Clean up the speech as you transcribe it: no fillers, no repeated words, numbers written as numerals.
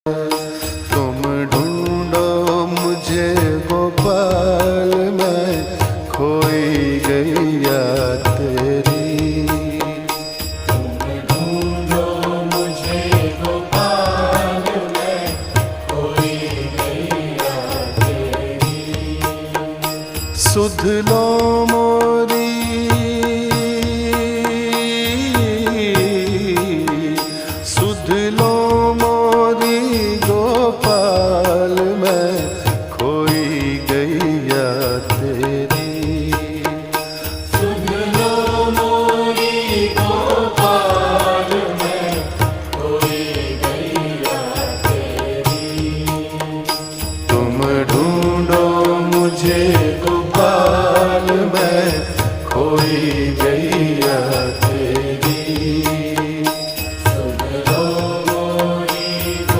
तुम ढूंढो मुझे गोपाल, मैं खोई गैया तेरी। तुम ढूंढो मुझे गोपाल, मैं खोई गैया तेरी। सुध लो